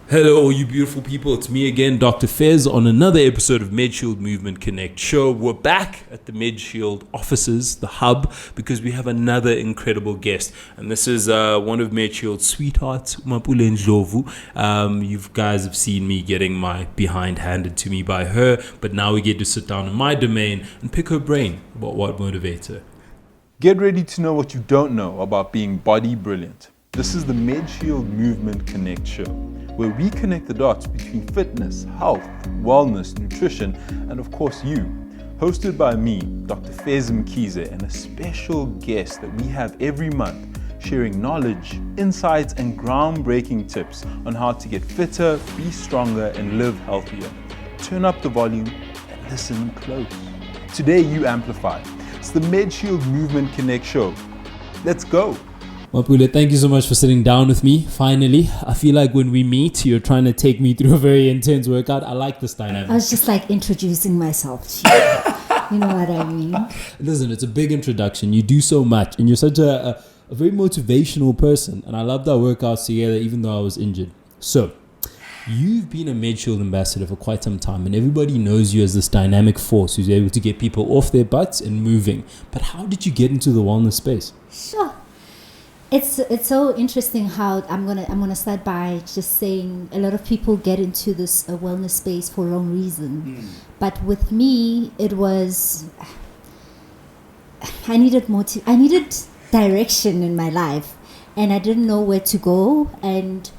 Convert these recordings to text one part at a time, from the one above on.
Hello, all you beautiful people. It's me again, Dr. Fez, on another episode of Medshield Movement Connect show. We're back at the Medshield offices, the hub, because we have another incredible guest. And this is one of Medshield's sweethearts, Mapule Ndhlovu. You guys have seen me getting my behind handed to me by her, but now we get to sit down in my domain and pick her brain about what motivates her. Get ready to know what you don't know about being body brilliant. This is the Medshield Movement Connect show, where we connect the dots between fitness, health, wellness, nutrition, and of course you. Hosted by me, Dr. Fez Mkhize, and a special guest that we have every month, sharing knowledge, insights, and groundbreaking tips on how to get fitter, be stronger, and live healthier. Turn up the volume and listen close. Today you amplify. It's the Medshield Movement Connect show. Let's go. Mapule, thank you so much for sitting down with me. Finally, I feel like when we meet, you're trying to take me through a very intense workout. I like this dynamic. I was just like introducing myself to you. You know what I mean? Listen, it's a big introduction. You do so much, and you're such a very motivational person. And I loved our workouts together, even though I was injured. So, you've been a Medshield ambassador for quite some time, and everybody knows you as this dynamic force who's able to get people off their butts and moving. But how did you get into the wellness space? Sure. It's so interesting how I'm gonna start by just saying a lot of people get into this wellness space for wrong reason, but with me it was I needed direction in my life, and I didn't know where to go, and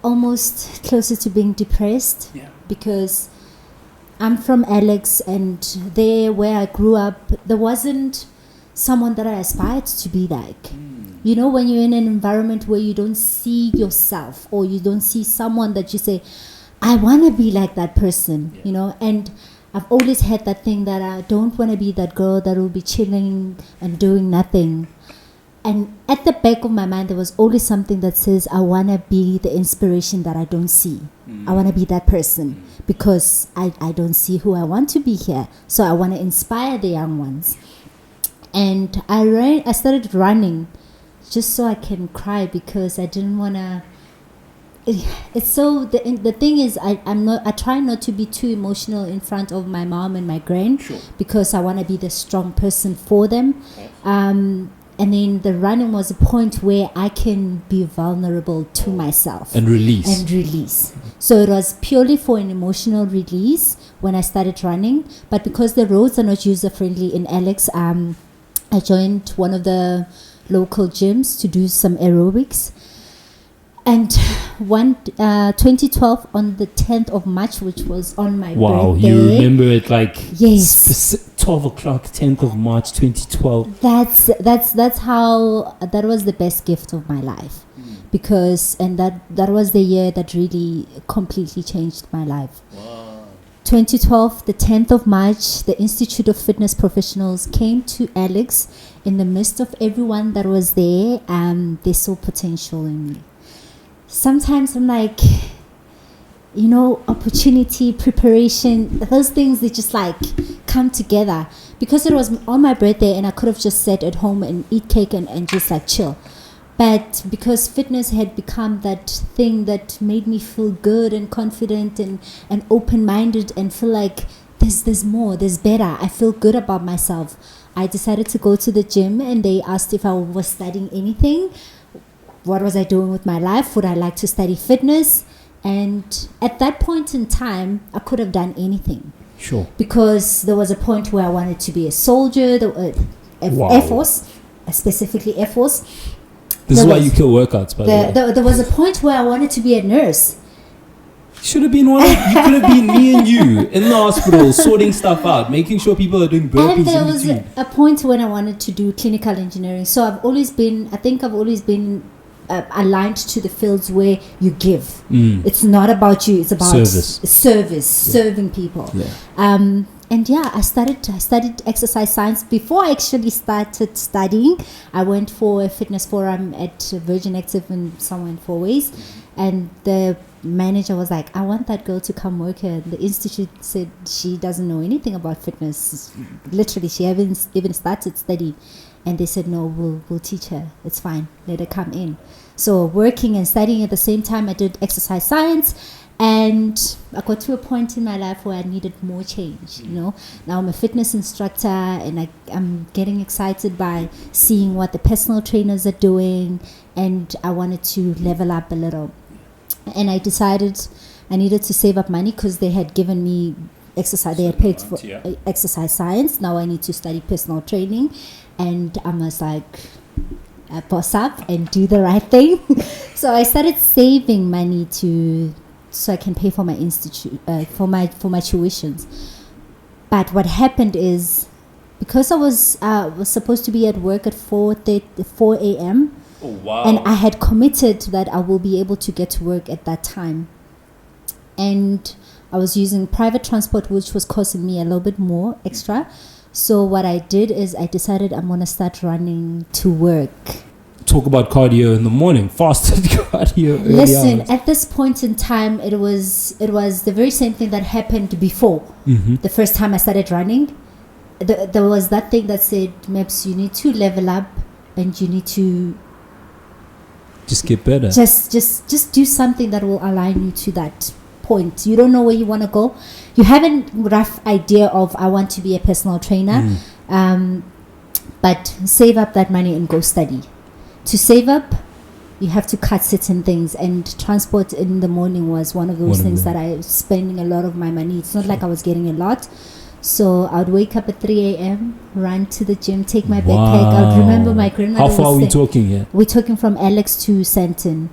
almost closer to being depressed because I'm from Alex, and there where I grew up there wasn't someone that I aspired to be like. You know, when you're in an environment where you don't see yourself, or you don't see someone that you say, I want to be like that person, you know, and I've always had that thing that I don't want to be that girl that will be chilling and doing nothing. And at the back of my mind, there was always something that says, I want to be the inspiration that I don't see. I want to be that person because I don't see who I want to be here. So I want to inspire the young ones. And I started running just so I can cry because I didn't want to. It's so the thing is I try not to be too emotional in front of my mom and my grand, because I want to be the strong person for them. And then the running was a point where I can be vulnerable to myself and release. So it was purely for an emotional release when I started running. But because the roads are not user friendly in Alex, I joined one of the local gyms to do some aerobics, and 2012 on the 10th of March, which was on my birthday. You remember it like yes, 12 o'clock 10th of March 2012. That's how that was the best gift of my life, because and that was the year that really completely changed my life. 2012, the 10th of March, the Institute of Fitness Professionals came to Alex. In the midst of everyone that was there, they saw potential in me. Sometimes I'm like, you know, opportunity, preparation, those things, they just like come together. Because it was on my birthday and I could have just sat at home and eat cake and just like chill. But because fitness had become that thing that made me feel good and confident and open-minded and feel like there's more, there's better, I feel good about myself, I decided to go to the gym, and they asked if I was studying anything. What was I doing with my life? Would I like to study fitness? And at that point in time, I could have done anything. Sure. Because there was a point where I wanted to be a soldier, Air Force, specifically Air Force. This is why you kill workouts, by the way. There was a point where I wanted to be a nurse. Should have been one. You could have been me and you in the hospital, sorting stuff out, making sure people are doing burpees. And there was a point when I wanted to do clinical engineering. So I've always been aligned to the fields where you give. It's not about you. It's about service, serving people. Yeah. And yeah, I studied exercise science before I actually started studying. I went for a fitness forum at Virgin Active in somewhere in Four Ways, and the manager was like, I want that girl to come work here. The institute said she doesn't know anything about fitness. Literally, she hasn't even started studying. And they said, no, we'll teach her. It's fine. Let her come in. So working and studying at the same time, I did exercise science. And I got to a point in my life where I needed more change, you know. Now I'm a fitness instructor, and I'm getting excited by seeing what the personal trainers are doing, and I wanted to level up a little. And I decided I needed to save up money because they had given me exercise. They had paid for exercise science. Now I need to study personal training, and I must boss up and do the right thing. So I started saving money so I can pay for my institute, for my tuitions. But what happened is, because I was supposed to be at work at 4 a.m. Oh, wow. And I had committed that I will be able to get to work at that time. And I was using private transport, which was costing me a little bit more extra. So what I did is I decided I'm going to start running to work. Talk about cardio in the morning, fasted cardio. Listen, at this point in time, it was the very same thing that happened before. Mm-hmm. The first time I started running, there was that thing that said, Meps, you need to level up, and you need to just get better. Just do something that will align you to that point. You don't know where you want to go. You have a rough idea of, I want to be a personal trainer, but save up that money and go study. To save up, you have to cut certain things, and transport in the morning was one of those things that I was spending a lot of my money. It's not like I was getting a lot. So I would wake up at 3 a.m., run to the gym, take my backpack. I would remember my grandmother. How far are we talking here? We're talking from Alex to Santon.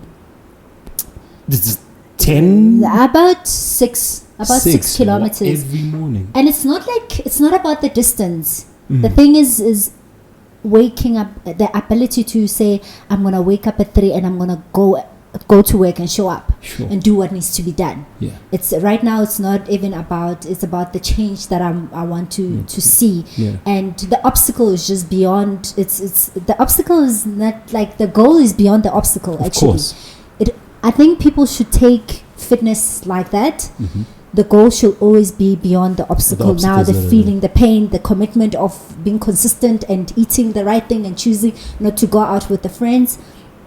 This is 10? About 6 kilometers. Every morning. And it's not about the distance. The thing is waking up, the ability to say, I'm going to wake up at 3 and I'm going to go to work and show up and do what needs to be done. Yeah. It's right now, it's not even about, it's about the change that I want to see. Yeah. And the obstacle is just beyond, it's the obstacle is not like, the goal is beyond the obstacle, actually. Of course. I think people should take fitness like that. Mm-hmm. The goal should always be beyond the obstacle. Now the feeling, the pain, the commitment of being consistent and eating the right thing and choosing not to go out with the friends,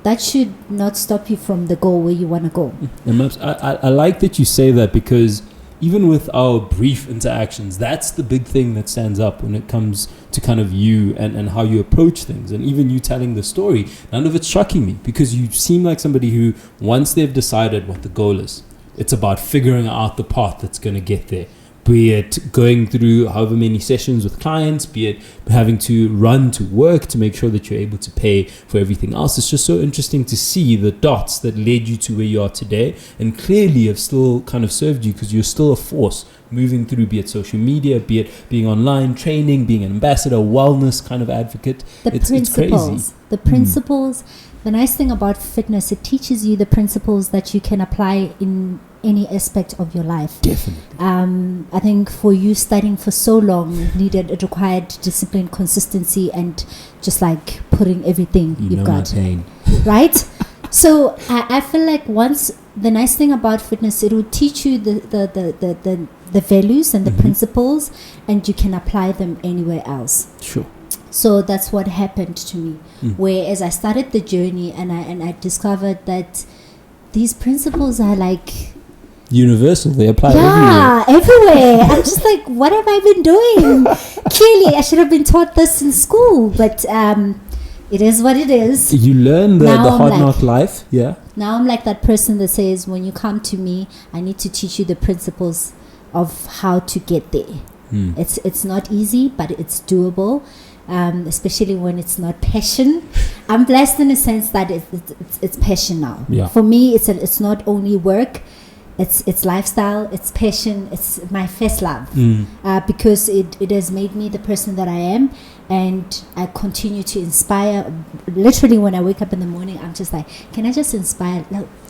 that should not stop you from the goal where you want to go. And Maps, I like that you say that, because even with our brief interactions, that's the big thing that stands up when it comes to kind of you and how you approach things. And even you telling the story, none of it's shocking me, because you seem like somebody who, once they've decided what the goal is, it's about figuring out the path that's going to get there. Be it going through however many sessions with clients, be it having to run to work to make sure that you're able to pay for everything else. It's just so interesting to see the dots that led you to where you are today, and clearly have still kind of served you, because you're still a force moving through, be it social media, be it being online, training, being an ambassador, wellness kind of advocate. It's crazy. The principles. The nice thing about fitness, it teaches you the principles that you can apply in any aspect of your life. Definitely. I think for you studying for so long, it required discipline, consistency, and just like putting everything you've got. Right? So I feel like once, the nice thing about fitness, it will teach you the values and the principles, and you can apply them anywhere else. Sure. So that's what happened to me. Where as I started the journey, and I discovered that these principles are like universal. They apply everywhere. I'm just like, what have I been doing? Clearly, I should have been taught this in school, but it is what it is. You learn the hard knock life. Yeah. Now I'm like that person that says, when you come to me, I need to teach you the principles of how to get there. It's not easy, but it's doable. Especially when it's not passion. I'm blessed in a sense that it's passion now. Yeah. For me, it's not only work, it's lifestyle, it's passion, it's my first love. Because it has made me the person that I am, and I continue to inspire. Literally, when I wake up in the morning, I'm just like, can I just inspire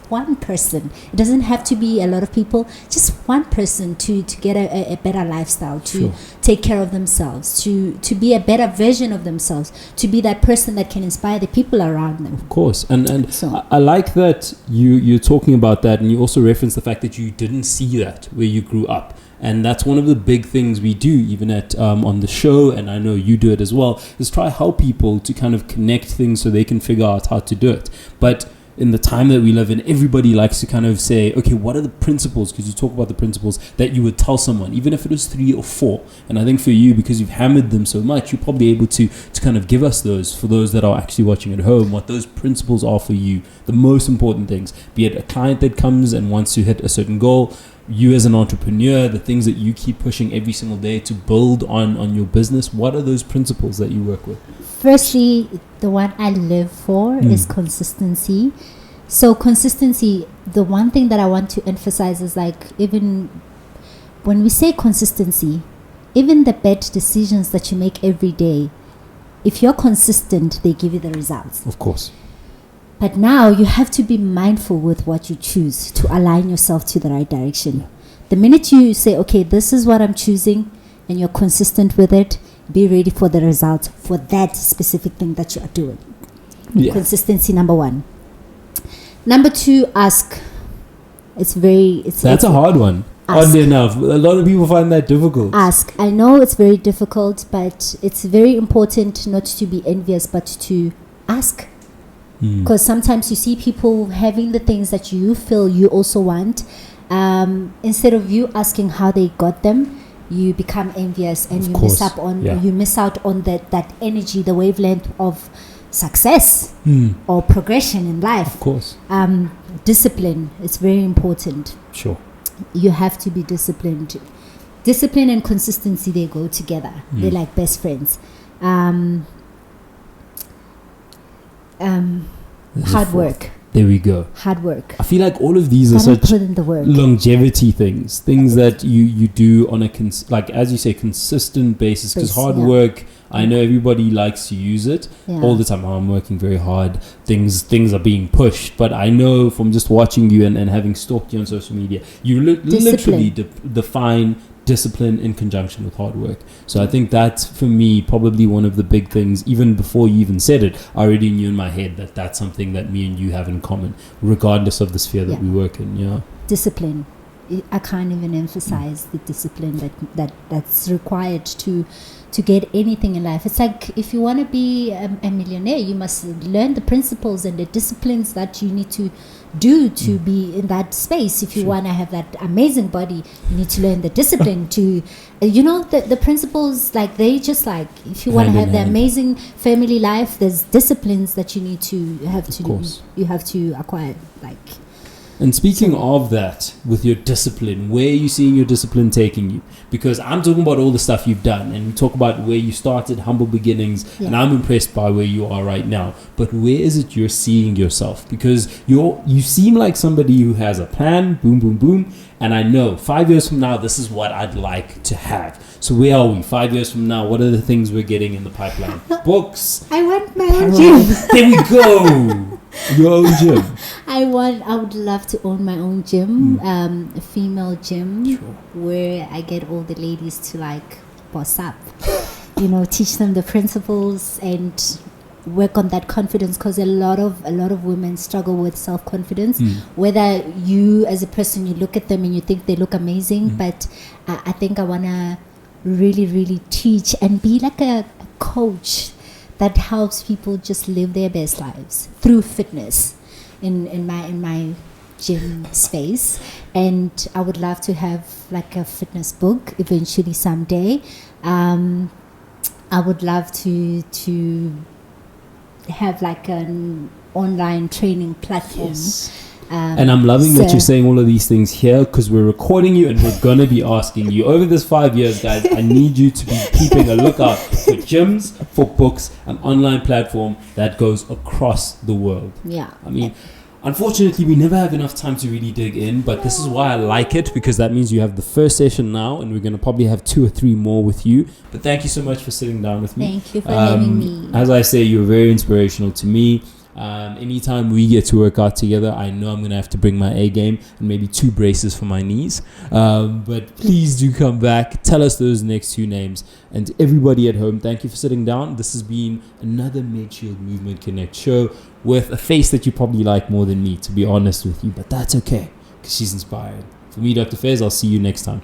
one person? It doesn't have to be a lot of people, just one person to get a better lifestyle, to take care of themselves, to be a better version of themselves, to be that person that can inspire the people around them. Of course. And so, I like that you're talking about that, and you also reference the fact that you didn't see that where you grew up. And that's one of the big things we do, even at on the show, and I know you do it as well, is try help people to kind of connect things so they can figure out how to do it. But in the time that we live in, everybody likes to kind of say, okay, what are the principles? Because you talk about the principles that you would tell someone, even if it was 3 or 4. And I think for you, because you've hammered them so much, you're probably able to kind of give us those, for those that are actually watching at home, what those principles are for you, the most important things, be it a client that comes and wants to hit a certain goal, you as an entrepreneur, the things that you keep pushing every single day to build on your business. What are those principles that you work with? Firstly, the one I live for is consistency. So consistency, the one thing that I want to emphasize is like, even when we say consistency, even the bad decisions that you make every day, if you're consistent, they give you the results. Of course. But now you have to be mindful with what you choose to align yourself to the right direction. The minute you say, okay, this is what I'm choosing, and you're consistent with it, be ready for the results for that specific thing that you are doing. Yeah. Consistency, number 1. Number 2, ask. That's a hard one. Ask. Oddly enough, a lot of people find that difficult. Ask. I know it's very difficult, but it's very important not to be envious, but to ask. Because sometimes you see people having the things that you feel you also want. Instead of you asking how they got them, you become envious, and miss out on that energy, the wavelength of success or progression in life. Of course. Discipline is very important. Sure. You have to be disciplined. Discipline and consistency, they go together. They're like best friends. Hard work. There we go. Hard work. I feel like all of these are such longevity things that you do on a as you say, consistent basis. Because hard work, I know everybody likes to use it all the time. I'm working very hard. Things are being pushed, but I know from just watching you and having stalked you on social media, you literally define discipline in conjunction with hard work. So I think that's, for me, probably one of the big things. Even before you even said it, I already knew in my head that that's something that me and you have in common, regardless of the sphere that we work in. Yeah. Discipline. I can't even emphasize the discipline that's required to get anything in life. It's like, if you want to be a millionaire, you must learn the principles and the disciplines that you need to do to be in that space. If you want to have that amazing body, you need to learn the discipline to, the principles, like, they just like, if you want to have the amazing family life, there's disciplines that you need to have to acquire, like. And speaking of that, with your discipline, where are you seeing your discipline taking you? Because I'm talking about all the stuff you've done, and you talk about where you started, humble beginnings, and I'm impressed by where you are right now. But where is it you're seeing yourself? Because you seem like somebody who has a plan, boom, boom, boom, and I know 5 years from now, this is what I'd like to have. So where are we 5 years from now? What are the things we're getting in the pipeline? Books. I want my own gym. There we go. Your own gym. I would love to own my own gym, a female gym, where I get all the ladies to like boss up, teach them the principles and work on that confidence, because a lot of women struggle with self-confidence. Whether you as a person, you look at them and you think they look amazing, but I think I want to really, really teach and be like a coach that helps people just live their best lives through fitness in my gym space. And I would love to have like a fitness book eventually someday. I would love to have like an online training platform. And I'm loving that you're saying all of these things here, because we're recording you and we're going to be asking you over this 5 years, guys. I need you to be keeping a lookout for gyms, for books, an online platform that goes across the world. Yeah. I mean, unfortunately, we never have enough time to really dig in, but this is why I like it, because that means you have the first session now, and we're going to probably have 2 or 3 more with you. But thank you so much for sitting down with me. Thank you for having me. As I say, you're very inspirational to me. Anytime we get to work out together, I know I'm going to have to bring my A game and maybe 2 braces for my knees. But please do come back. Tell us those next 2 names. And everybody at home, thank you for sitting down. This has been another Medshield Movement Connect show with a face that you probably like more than me, to be honest with you. But that's okay, because she's inspiring. For me, Dr. Fez, I'll see you next time.